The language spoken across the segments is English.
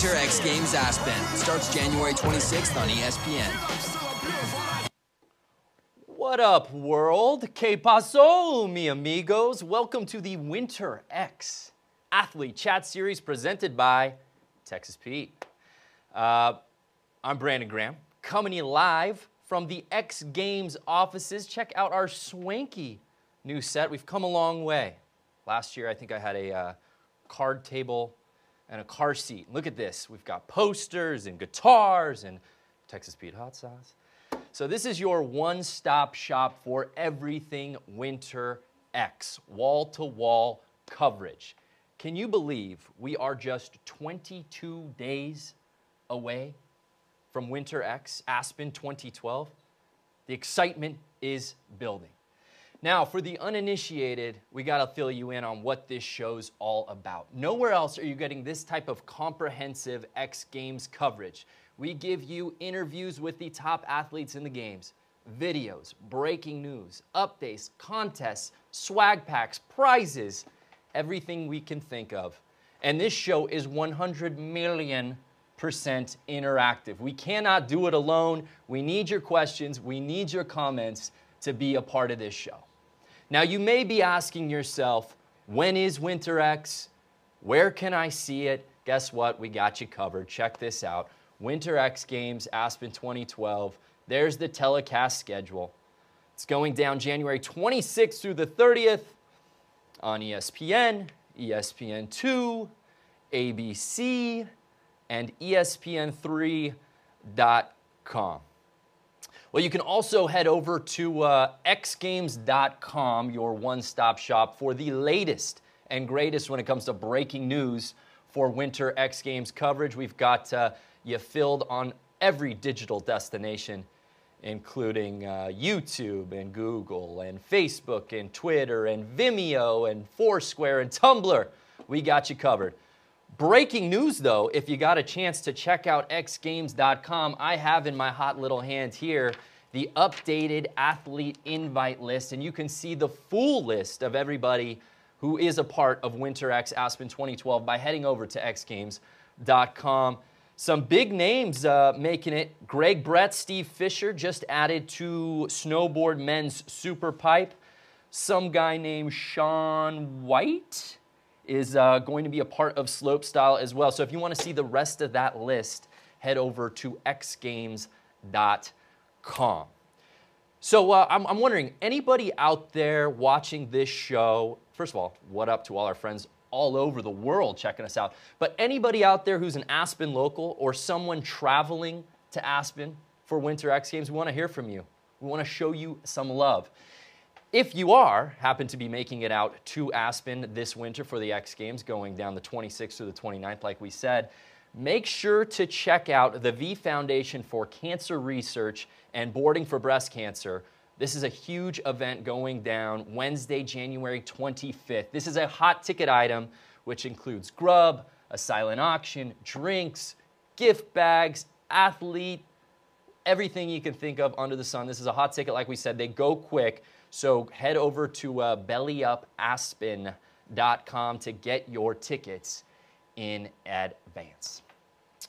Winter X Games Aspen. Starts January 26th on ESPN. What up, world? Que paso, mi amigos? Welcome to the Winter X Athlete Chat Series presented by Texas Pete. I'm Brandon Graham, coming to you live from the X Games offices. Check out our swanky new set. We've come a long way. Last year, I think I had a card table and a car seat. Look at this. We've got posters and guitars and Texas Pete hot sauce. So this is your one-stop shop for everything Winter X, wall-to-wall coverage. Can you believe we are just 22 days away from Winter X Aspen 2012? The excitement is building. Now, for the uninitiated, we got to fill you in on what this show's all about. Nowhere else are you getting this type of comprehensive X Games coverage. We give you interviews with the top athletes in the games, videos, breaking news, updates, contests, swag packs, prizes, everything we can think of. And this show is 100 million% interactive. We cannot do it alone. We need your questions. We need your comments to be a part of this show. Now, you may be asking yourself, when is Winter X? Where can I see it? Guess what? We got you covered. Check this out. Winter X Games Aspen 2012. There's the telecast schedule. It's going down January 26th through the 30th on ESPN, ESPN2, ABC, and ESPN3.com. Well, you can also head over to xgames.com, your one-stop shop for the latest and greatest when it comes to breaking news for Winter X Games coverage. We've got you filled on every digital destination, including YouTube and Google and Facebook and Twitter and Vimeo and Foursquare and Tumblr. We got you covered. Breaking news, though, if you got a chance to check out xgames.com, I have in my hot little hand here the updated athlete invite list, and you can see the full list of everybody who is a part of Winter X Aspen 2012 by heading over to xgames.com. Some big names making it. Greg Brett, Steve Fisher just added to snowboard men's super pipe. Some guy named Sean White is going to be a part of slopestyle as well. So if you want to see the rest of that list, head over to xgames.com. So I'm wondering, anybody out there watching this show, first of all, what up to all our friends all over the world checking us out, but anybody out there who's an Aspen local or someone traveling to Aspen for Winter X Games, we want to hear from you. We want to show you some love. If you happen to be making it out to Aspen this winter for the X Games going down the 26th through the 29th, like we said, make sure to check out the V Foundation for Cancer Research and Boarding for Breast Cancer. This is a huge event going down Wednesday, January 25th. This is a hot ticket item, which includes grub, a silent auction, drinks, gift bags, athlete, everything you can think of under the sun. This is a hot ticket. Like we said, they go quick. So head over to bellyupaspen.com to get your tickets in advance.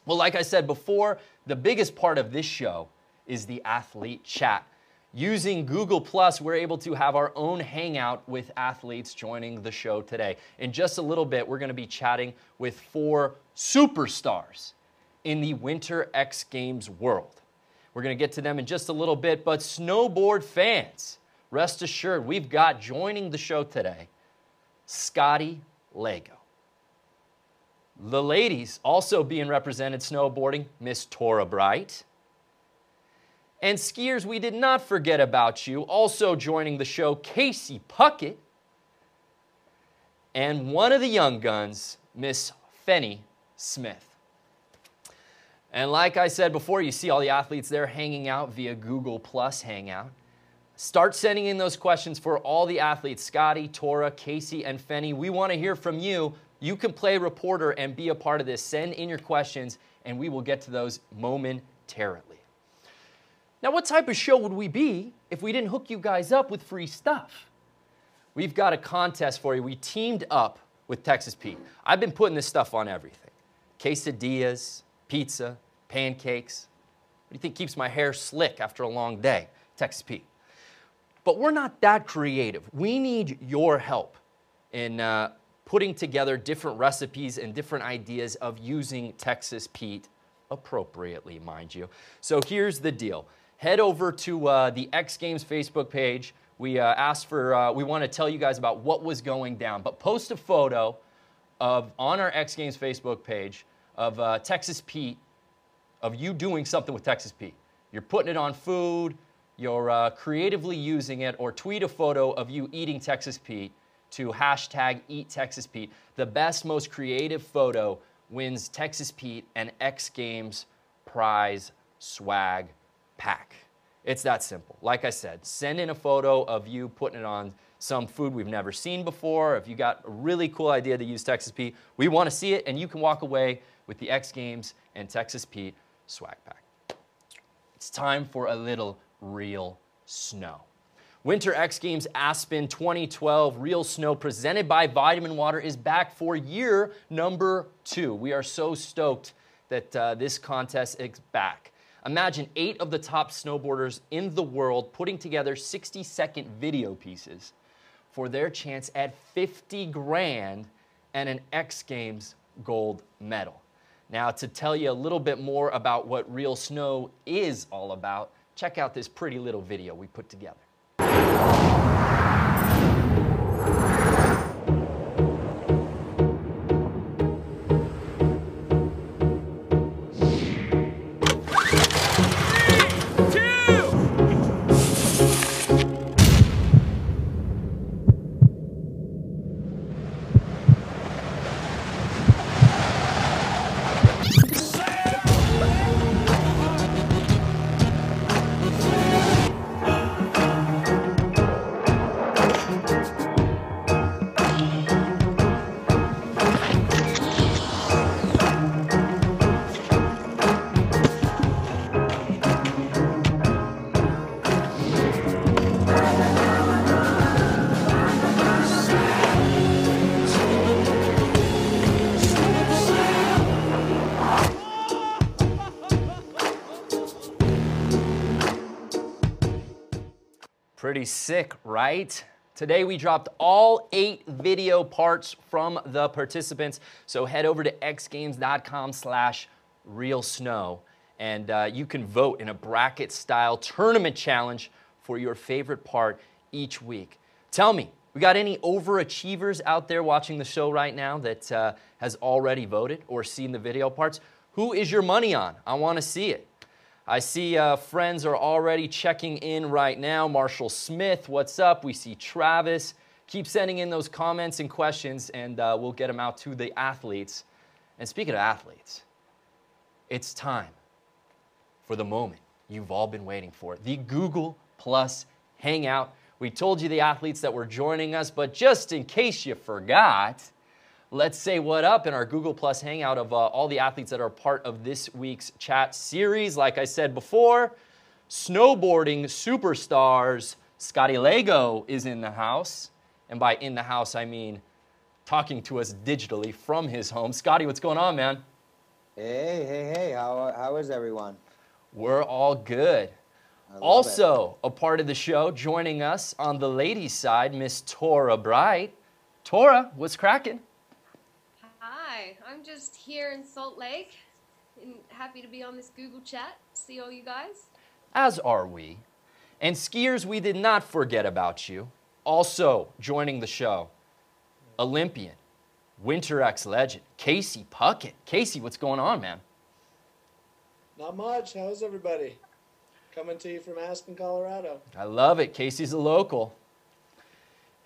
Well, like I said before, the biggest part of this show is the athlete chat. Using Google+, we're able to have our own hangout with athletes joining the show today. In just a little bit, we're going to be chatting with 4 superstars in the Winter X Games world. We're going to get to them in just a little bit, but snowboard fans, rest assured, we've got joining the show today, Scotty, Lago. The ladies also being represented snowboarding, Miss Torah Bright. And skiers, we did not forget about you. Also joining the show, Casey Puckett. And one of the young guns, Miss Fanny Smith. And like I said before, you see all the athletes there hanging out via Google Plus Hangout. Start sending in those questions for all the athletes, Scotty, Torah, Casey, and Fanny. We want to hear from you. You can play reporter and be a part of this. Send in your questions, and we will get to those momentarily. Now, what type of show would we be if we didn't hook you guys up with free stuff? We've got a contest for you. We teamed up with Texas Pete. I've been putting this stuff on everything. quesadillas, pizza, pancakes. What do you think keeps my hair slick after a long day? Texas Pete. But we're not that creative. We need your help in putting together different recipes and different ideas of using Texas Pete appropriately, mind you. So here's the deal. Head over to the X Games Facebook page. We we want to tell you guys about what was going down, but post a photo on our X Games Facebook page of Texas Pete, of you doing something with Texas Pete. You're putting it on food, you're creatively using it, or tweet a photo of you eating Texas Pete to hashtag #EatTexasPete. The best, most creative photo wins Texas Pete and X Games prize swag pack. It's that simple. Like I said, send in a photo of you putting it on some food we've never seen before. If you got a really cool idea to use Texas Pete, we want to see it, and you can walk away with the X Games and Texas Pete swag pack. It's time for a little real snow. Winter X Games Aspen 2012 Real Snow presented by Vitamin Water is back for year number 2. We are so stoked that this contest is back. Imagine 8 of the top snowboarders in the world putting together 60-second video pieces for their chance at 50 grand and an X Games gold medal. Now, to tell you a little bit more about what Real Snow is all about, check out this pretty little video we put together. Pretty sick, right? Today we dropped all 8 video parts from the participants. So head over to xgames.com/realsnow and you can vote in a bracket style tournament challenge for your favorite part each week. Tell me, we got any overachievers out there watching the show right now that has already voted or seen the video parts? Who is your money on? I want to see it. I see friends are already checking in right now. Marshall Smith, what's up? We see Travis. Keep sending in those comments and questions, and we'll get them out to the athletes. And speaking of athletes, it's time for the moment you've all been waiting for, the Google Plus Hangout. We told you the athletes that were joining us, but just in case you forgot, let's say what up in our Google Plus Hangout of all the athletes that are part of this week's chat series. Like I said before, snowboarding superstars Scotty Lago is in the house. And by in the house, I mean talking to us digitally from his home. Scotty, what's going on, man? Hey. How is everyone? We're all good. Also, a part of the show, joining us on the ladies' side, Miss Torah Bright. Torah, what's cracking? Hi, I'm just here in Salt Lake and happy to be on this Google chat, see all you guys. As are we. And skiers, we did not forget about you. Also joining the show, Olympian, Winter X legend, Casey Puckett. Casey, what's going on, man? Not much. How's everybody? Coming to you from Aspen, Colorado. I love it. Casey's a local.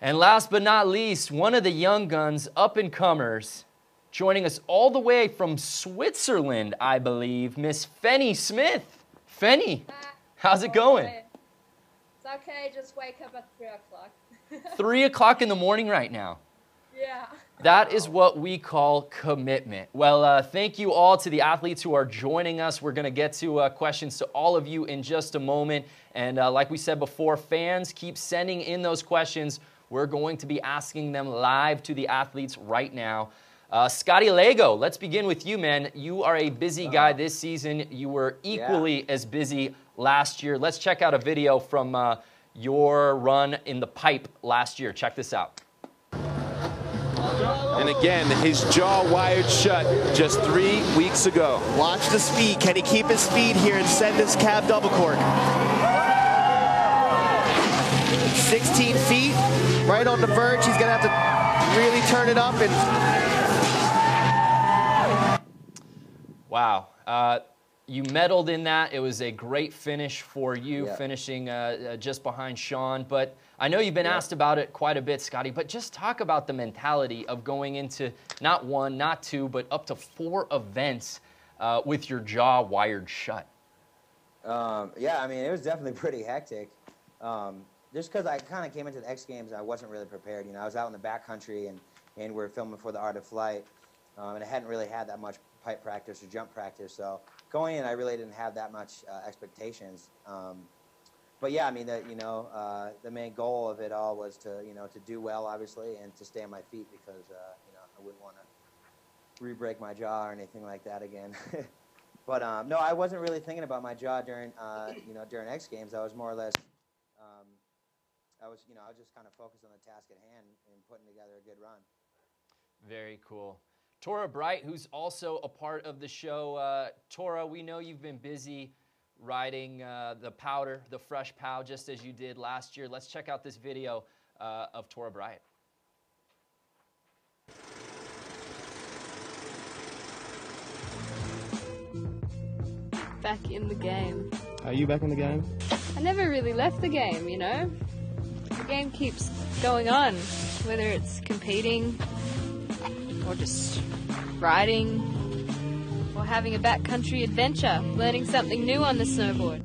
And last but not least, one of the young guns, up-and-comers, joining us all the way from Switzerland, I believe, Miss Fanny Smith. Fanny, how's it going? It's okay, just wake up at 3 o'clock. 3 o'clock in the morning right now. Yeah. That is what we call commitment. Well, thank you all to the athletes who are joining us. We're going to get to questions to all of you in just a moment. And like we said before, fans, keep sending in those questions. We're going to be asking them live to the athletes right now. Scotty Lago, let's begin with you, man. You are a busy guy this season. You were equally as busy last year. Let's check out a video from your run in the pipe last year. Check this out. And again, his jaw wired shut just 3 weeks ago. Watch the speed. Can he keep his speed here and send this cab double cork? 16 feet, right on the verge. He's going to have to really turn it up. And wow. You medaled in that. It was a great finish for you, finishing just behind Sean. But I know you've been asked about it quite a bit, Scotty, but just talk about the mentality of going into not 1, not 2, but up to 4 events with your jaw wired shut. Yeah, I mean, it was definitely pretty hectic. Just because I kind of came into the X Games and I wasn't really prepared. You know, I was out in the backcountry and we're filming for the Art of Flight, and I hadn't really had that much pipe practice or jump practice, so going in I really didn't have that much expectations. But yeah, I mean, the main goal of it all was to do well, obviously, and to stay on my feet because I wouldn't want to re-break my jaw or anything like that again. But no, I wasn't really thinking about my jaw during during X Games. I was more or less I was just kind of focused on the task at hand and putting together a good run. Very cool. Torah Bright, who's also a part of the show. Torah, we know you've been busy riding the powder, the fresh pow, just as you did last year. Let's check out this video of Torah Bright. Back in the game. are you back in the game? I never really left the game, you know? The game keeps going on, whether it's competing or just riding or having a backcountry adventure, learning something new on the snowboard.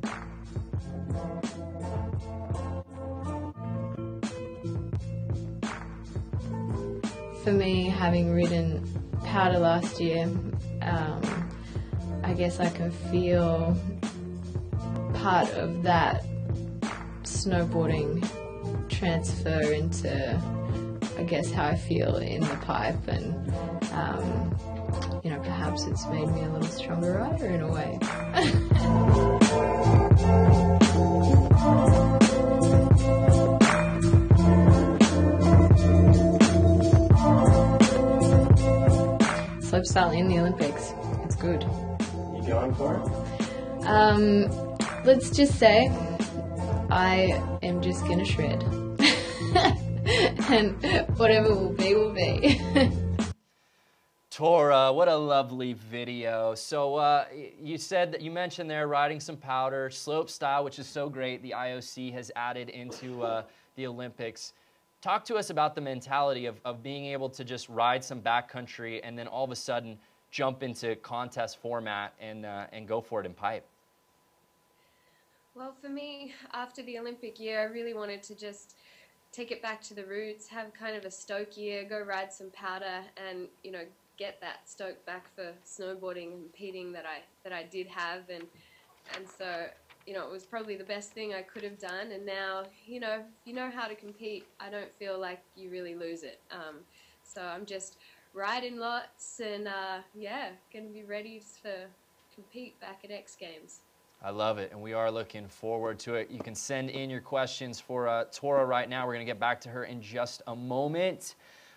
For me, having ridden powder last year, I guess I can feel part of that snowboarding transfer into, I guess, how I feel in the pipe, and perhaps it's made me a little stronger rider in a way. Slopestyle in the Olympics. It's good. You going for it? Let's just say I am just gonna shred. And whatever will be, will be. Torah, what a lovely video. So you mentioned there riding some powder, slope style, which is so great. The IOC has added into the Olympics. Talk to us about the mentality of being able to just ride some backcountry and then all of a sudden jump into contest format and go for it in pipe. Well, for me, after the Olympic year, I really wanted to just take it back to the roots, have kind of a stoke year, go ride some powder, and get that stoke back for snowboarding and competing that I did have, and so it was probably the best thing I could have done. And now if you know how to compete, I don't feel like you really lose it. So I'm just riding lots and gonna be ready to compete back at X Games. I love it, and we are looking forward to it. You can send in your questions for Torah right now. We're going to get back to her in just a moment.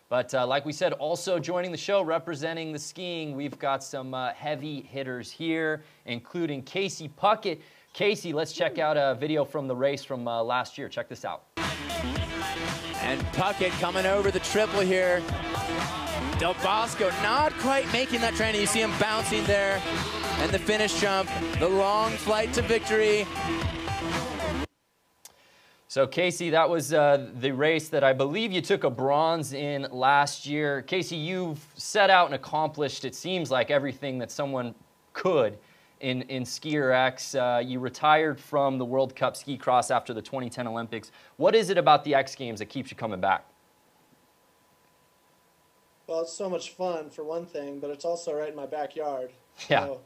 But like we said, also joining the show, representing the skiing, we've got some heavy hitters here, including Casey Puckett. Casey, let's check out a video from the race from last year. Check this out. And Puckett coming over the triple here. Del Bosco not quite making that tranny. You see him bouncing there. And the finish jump, the long flight to victory. So Casey, that was the race that I believe you took a bronze in last year. Casey, you've set out and accomplished, it seems like, everything that someone could in Skier X. You retired from the World Cup ski cross after the 2010 Olympics. What is it about the X Games that keeps you coming back? Well, it's so much fun for one thing, but it's also right in my backyard. Yeah. So,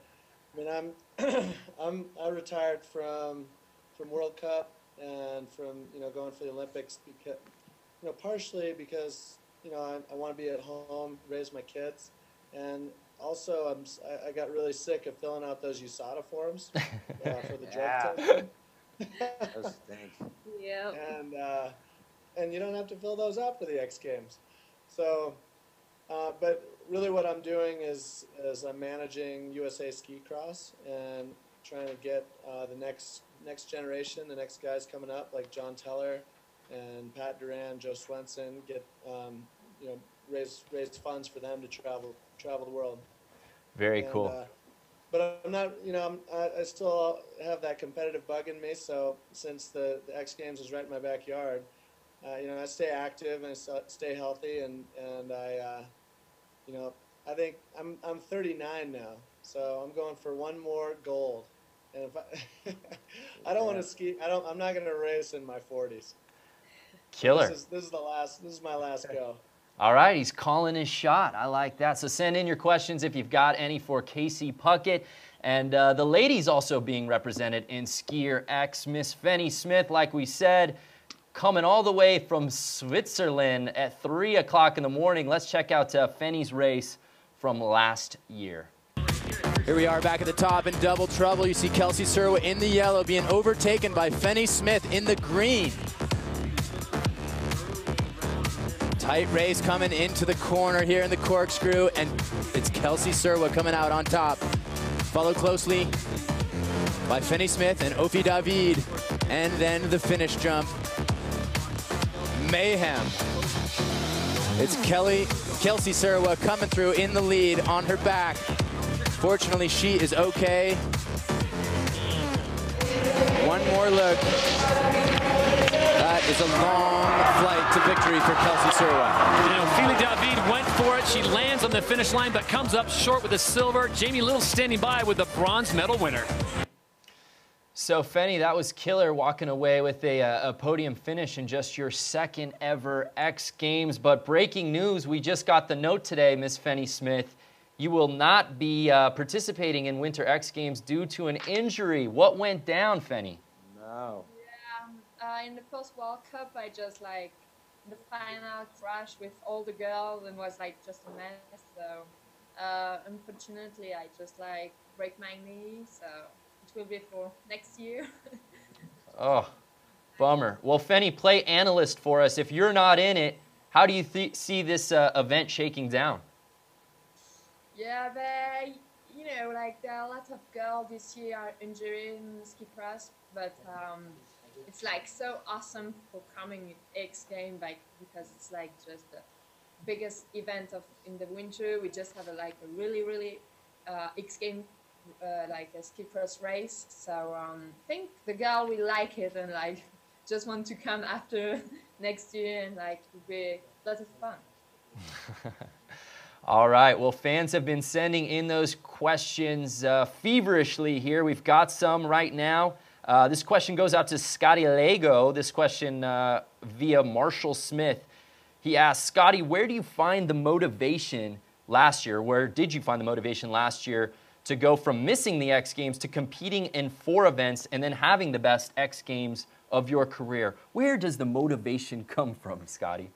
I mean, I retired from World Cup and from going for the Olympics because partially because you know, I want to be at home, raise my kids, and also I got really sick of filling out those USADA forms for the drug testing. Those stink. Yeah. And you don't have to fill those out for the X Games. So, but really what I'm doing is I'm managing USA Ski Cross and trying to get the next generation, the next guys coming up like John Teller and Pat Duran, Joe Swenson, get you know, raise funds for them to travel the world. Very cool. But I'm not, you know, I still have that competitive bug in me. So since the X Games is right in my backyard, you know, I stay active and I stay healthy, and I, you know, I think I'm 39 now, so I'm going for one more gold. And if I don't want to ski, I'm not going to race in my 40s. Killer. This is the last. This is my last go. All right, he's calling his shot. I like that. So send in your questions if you've got any for Casey Puckett. And the ladies also being represented in Skier X. Miss Fanny Smith, like we said, coming all the way from Switzerland at 3 o'clock in the morning. Let's check out Fanny's race from last year. Here we are back at the top in double trouble. You see Kelsey Serwa in the yellow being overtaken by Fanny Smith in the green. Tight race coming into the corner here in the corkscrew, and it's Kelsey Serwa coming out on top. Followed closely by Fanny Smith and Ophie David, and then the finish jump. Mayhem. It's Kelsey Serwa coming through in the lead on her back. Fortunately, she is okay. One more look. That is a long flight to victory for Kelsey Serwa. You know, Philly David went for it. She lands on the finish line, but comes up short with the silver. Jamie Little standing by with the bronze medal winner. So, Fanny, that was killer, walking away with a podium finish in just your second ever X Games. But breaking news, we just got the note today, Miss Fanny Smith. You will not be participating in Winter X Games due to an injury. What went down, Fanny? No. In the first World Cup, I just like the final crash with all the girls and was like just a mess. So unfortunately, I just like break my knee. So it will be for next year. Oh, bummer. Well, Fanny, play analyst for us. If you're not in it, how do you see this event shaking down? Yeah, but you know, like there are a lot of girls this year are injured in ski cross, but it's like so awesome for coming X Games, like because it's like just the biggest event in the winter. We just have a really X Games like a ski cross race. So I think the girl will like it and like just want to come after next year, and like it will be a lot of fun. All right, well, fans have been sending in those questions feverishly here. We've got some right now. This question goes out to Scotty Lago. This question via Marshall Smith. He asks, Scotty, where do you find the motivation last year? Where did you find the motivation last year to go from missing the X Games to competing in 4 events and then having the best X Games of your career? Where does the motivation come from, Scotty?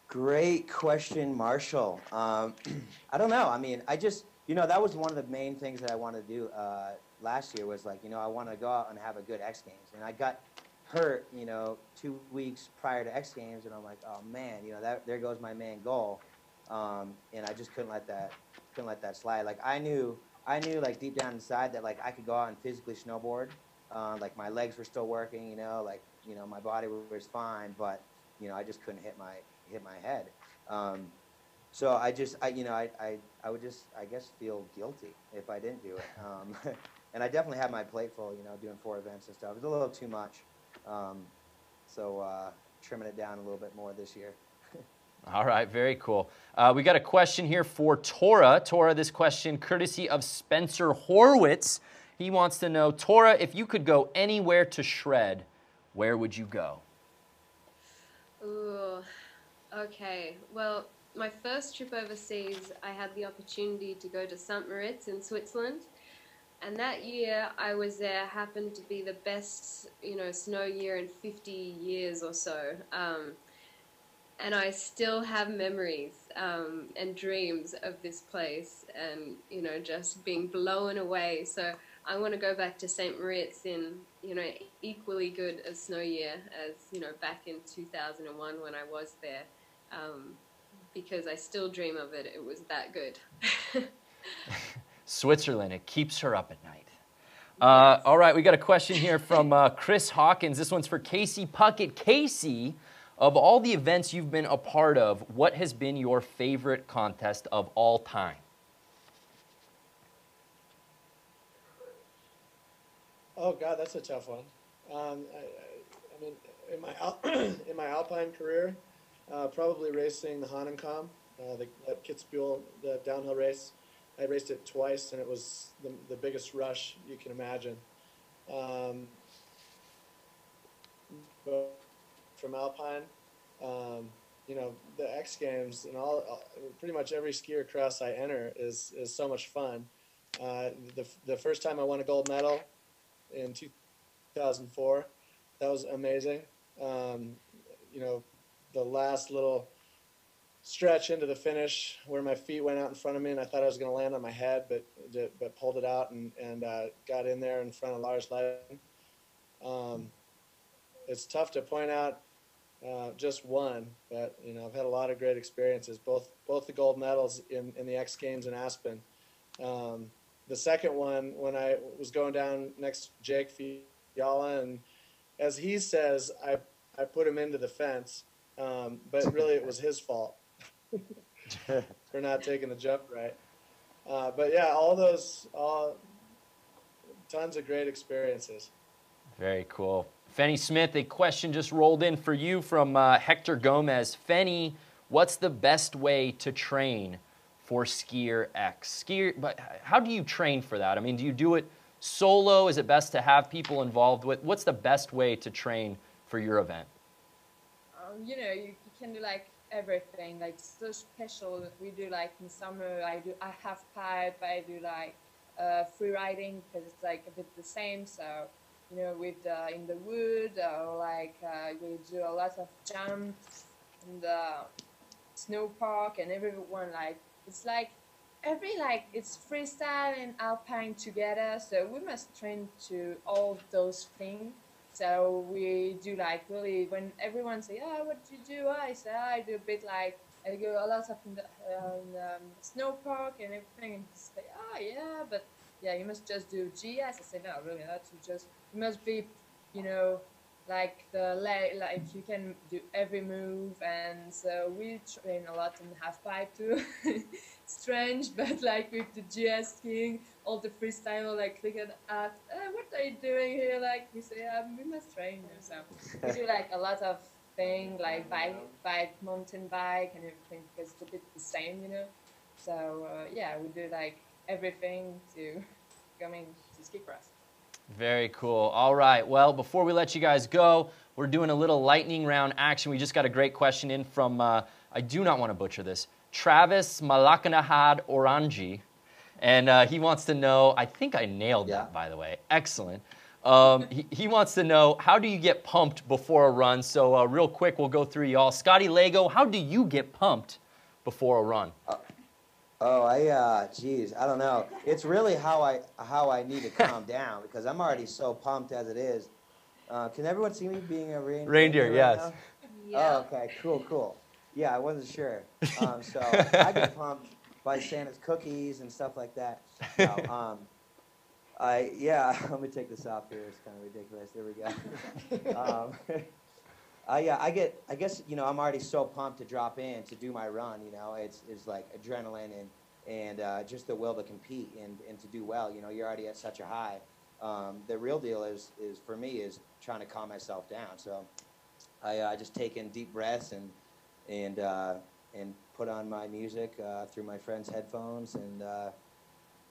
Great question, Marshall. I don't know. I mean, you know, that was one of the main things that I wanted to do last year was like, you know, I want to go out and have a good X Games. And I got hurt, you know, 2 weeks prior to X Games, and I'm like, oh man, you know, there goes my main goal. And I just couldn't let that slide. Like I knew like deep down inside that like I could go out and physically snowboard. Like my legs were still working, you know, like, you know, my body was fine, but you know, I just couldn't hit my head. So I would just, I guess, feel guilty if I didn't do it. And I definitely had my plate full, you know, doing 4 events and stuff. It was a little too much. So trimming it down a little bit more this year. All right, very cool. We got a question here for Torah. Torah, this question courtesy of Spencer Horwitz. He wants to know, Torah, if you could go anywhere to shred, where would you go? Ooh, okay. Well, my first trip overseas, I had the opportunity to go to St. Moritz in Switzerland. And that year I was there happened to be the best, you know, snow year in 50 years or so. and I still have memories and dreams of this place, and you know, just being blown away. So I want to go back to St. Moritz in, you know, equally good a snow year as, you know, back in 2001 when I was there, because I still dream of it. It was that good. Switzerland, it keeps her up at night. All right, we got a question here from Chris Hawkins. This one's for Casey Puckett. Casey, of all the events you've been a part of, what has been your favorite contest of all time? Oh God, that's a tough one. I mean, in my alpine career, probably racing the Hahnenkamm, the Kitzbühel, the downhill race. I raced it twice, and it was the biggest rush you can imagine. But from alpine, you know, the X Games and pretty much every skier cross I enter is so much fun. The first time I won a gold medal in 2004, that was amazing. You know, the last little stretch into the finish where my feet went out in front of me and I thought I was going to land on my head, but pulled it out and got in there in front of Lars Leiden. It's tough to point out just one, but you know, I've had a lot of great experiences, both the gold medals in the X Games in Aspen. The second one, when I was going down next to Jake Fiala, and as he says, I put him into the fence, but really it was his fault for not taking the jump right. But yeah, tons of great experiences. Very cool. Fanny Smith, a question just rolled in for you from Hector Gomez. Fanny, what's the best way to train for Skier X? But how do you train for that? I mean, do you do it solo? Is it best to have people involved with? What's the best way to train for your event? You know, you can do like everything, like so special. We do like in summer, I half pipe, I do like free riding because it's like a bit the same. So, you know, with in the wood, or like we do a lot of jumps in the snow park, and everyone like it's like it's freestyle and alpine together. So we must train to all those things. So we do like really when everyone say, "Oh, what do you do?" I say, "Oh, I do a bit like I go a lot of in the snow park and everything." And he say, "Oh yeah, but yeah, you must just do GS." I say, "No, really, that's just you must be, you know, like like you can do every move." And so we train a lot in half pipe too. Strange, but like with the GS skiing, all the freestyle like look at what are you doing here? Like we say, we must train. So we do like a lot of things like bike, mountain bike, and everything because it's a bit the same, you know. So yeah, we do like everything to coming to ski cross. Very cool. All right. Well, before we let you guys go, we're doing a little lightning round action. We just got a great question in from, I do not want to butcher this, Travis Malakanahad Oranji. And he wants to know, I think I nailed that, by the way. Excellent. He wants to know, how do you get pumped before a run? So real quick, we'll go through y'all. Scotty, Lago, how do you get pumped before a run? Geez, I don't know. It's really how I need to calm down because I'm already so pumped as it is. Can everyone see me being a reindeer right yes. now? Yeah. Oh, okay, cool. Yeah, I wasn't sure. So I get pumped by Santa's cookies and stuff like that. No, let me take this off here. It's kind of ridiculous. There we go. I guess, you know, I'm already so pumped to drop in to do my run, you know. It's like adrenaline and just the will to compete and to do well. You know, you're already at such a high. The real deal is for me is trying to calm myself down. So I just take in deep breaths and put on my music through my friends' headphones and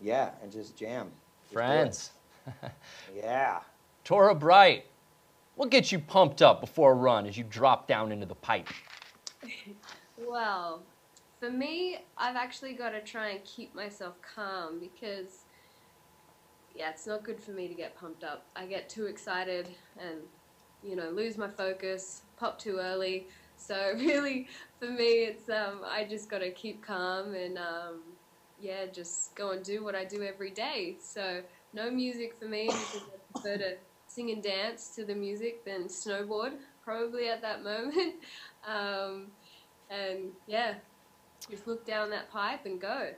and just jam. Friends. Yeah. Torah Bright, what gets you pumped up before a run as you drop down into the pipe? Well, for me, I've actually got to try and keep myself calm because, yeah, it's not good for me to get pumped up. I get too excited and, you know, lose my focus, pop too early. So really, for me, it's I just got to keep calm and yeah, just go and do what I do every day. So no music for me because I prefer to sing and dance to the music than snowboard, probably at that moment. And yeah, just look down that pipe and go.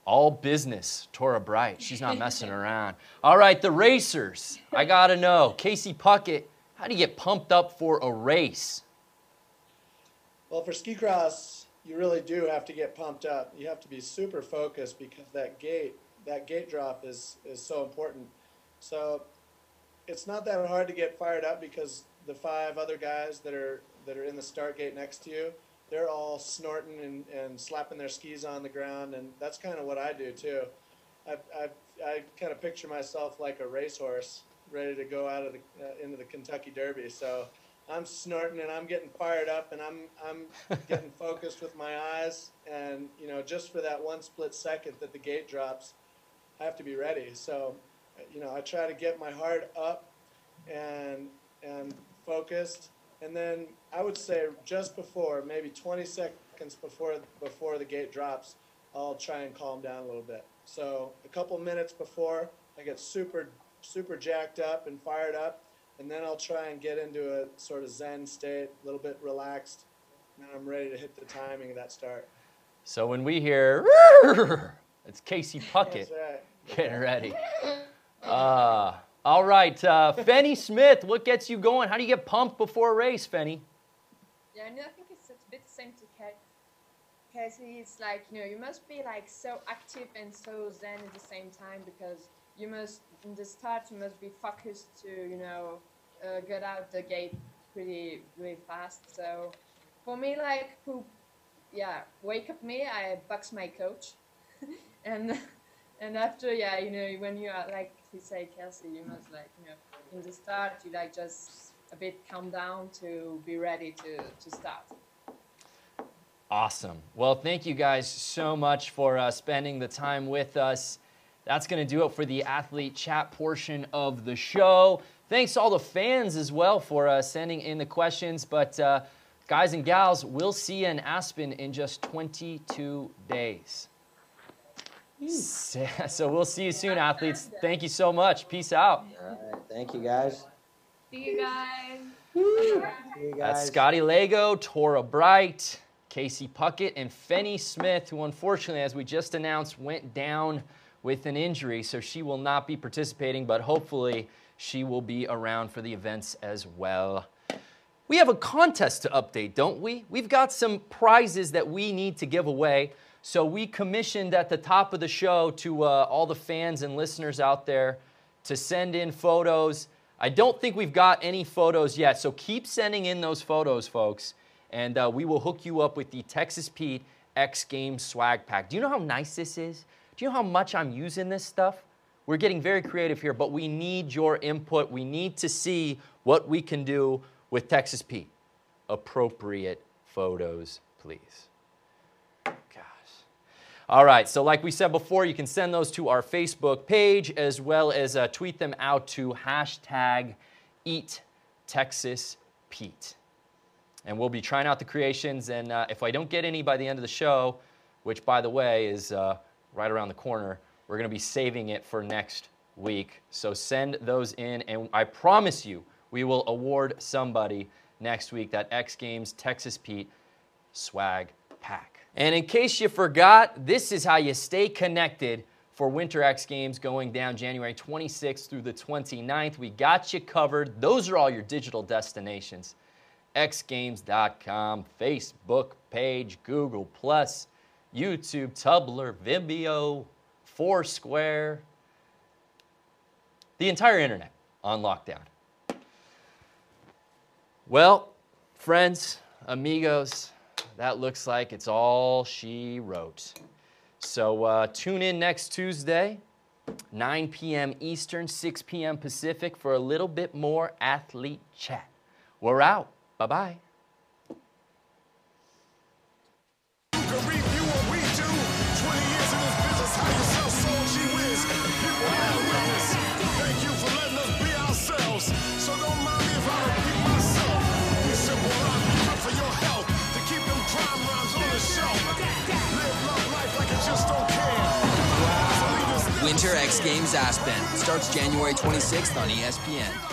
All business, Torah Bright. She's not messing around. All right, the racers. I got to know. Casey Puckett, how do you get pumped up for a race? Well, for ski cross, you really do have to get pumped up. You have to be super focused because that gate drop is so important. So it's not that hard to get fired up because the 5 other guys that are in the start gate next to you, they're all snorting and slapping their skis on the ground, and that's kind of what I do too. I kind of picture myself like a racehorse ready to go out of into the Kentucky Derby. So I'm snorting and I'm getting fired up and I'm getting focused with my eyes, and you know, just for that one split second that the gate drops, I have to be ready. So you know, I try to get my heart up and focused. And then I would say just before, maybe 20 seconds before the gate drops, I'll try and calm down a little bit. So a couple minutes before, I get super jacked up and fired up, and then I'll try and get into a sort of zen state, a little bit relaxed, and then I'm ready to hit the timing of that start. So when we hear, it's Casey Puckett getting ready. All right, Fanny Smith, what gets you going? How do you get pumped before a race, Fanny? Yeah, no, I think it's a bit the same to Casey. It's like, you know, you must be like so active and so zen at the same time, because you must, in the start, you must be focused to, you know, get out the gate really fast. So for me, like, wake up me, I box my coach. And after, yeah, you know, when you are, like you say, Kelsey, you must, like, you know, in the start, you, like, just a bit calm down to be ready to start. Awesome. Well, thank you guys so much for spending the time with us. That's going to do it for the athlete chat portion of the show. Thanks to all the fans as well for sending in the questions. But guys and gals, we'll see you in Aspen in just 22 days. So we'll see you soon, athletes. Thank you so much. Peace out. All right. Thank you, guys. See you guys. See you guys. That's Scotty Lago, Torah Bright, Casey Puckett, and Fanny Smith, who unfortunately, as we just announced, went down with an injury. So she will not be participating, but hopefully she will be around for the events as well. We have a contest to update, don't we? We've got some prizes that we need to give away. So we commissioned at the top of the show to all the fans and listeners out there to send in photos. I don't think we've got any photos yet, so keep sending in those photos, folks, and we will hook you up with the Texas Pete X Games swag pack. Do you know how nice this is? Do you know how much I'm using this stuff? We're getting very creative here, but we need your input. We need to see what we can do with Texas Pete. Appropriate photos, please. All right, so like we said before, you can send those to our Facebook page as well as tweet them out to #EatTexasPete. And we'll be trying out the creations, and if I don't get any by the end of the show, which, by the way, is right around the corner, we're going to be saving it for next week. So send those in, and I promise you we will award somebody next week that X Games Texas Pete swag pack. And in case you forgot, this is how you stay connected for Winter X Games going down January 26th through the 29th. We got you covered. Those are all your digital destinations. xgames.com, Facebook page, Google+, YouTube, Tumblr, Vimeo, Foursquare, the entire internet on lockdown. Well, friends, amigos, that looks like it's all she wrote. So tune in next Tuesday, 9 p.m. Eastern, 6 p.m. Pacific for a little bit more athlete chat. We're out. Bye-bye. So don't mind me if I repeat myself. We simple rock for your health. Winter X Games Aspen starts January 26th on ESPN.